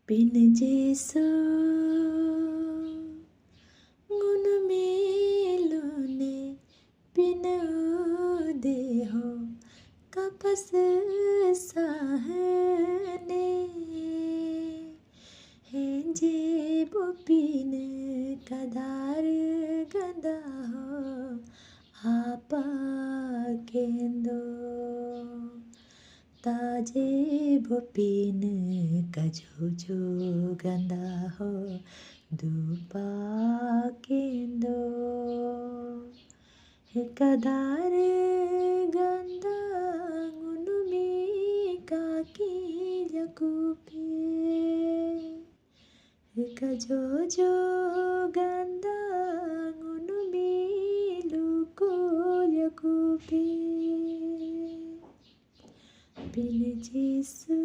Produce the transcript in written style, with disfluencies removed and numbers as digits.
පින ජේසු ගුණ මේලුනේ පින උදේ हो कपस सहने हैं जेब पिन कदार गंदा हो आपा केंदो ताजे भोपिन कजो जो गंदा हो दुपा केंदो कदार गंदा गुनुमी काकी लकूपे कजो जो गंदा गुनुमी लुको लकूपे बिन जीसू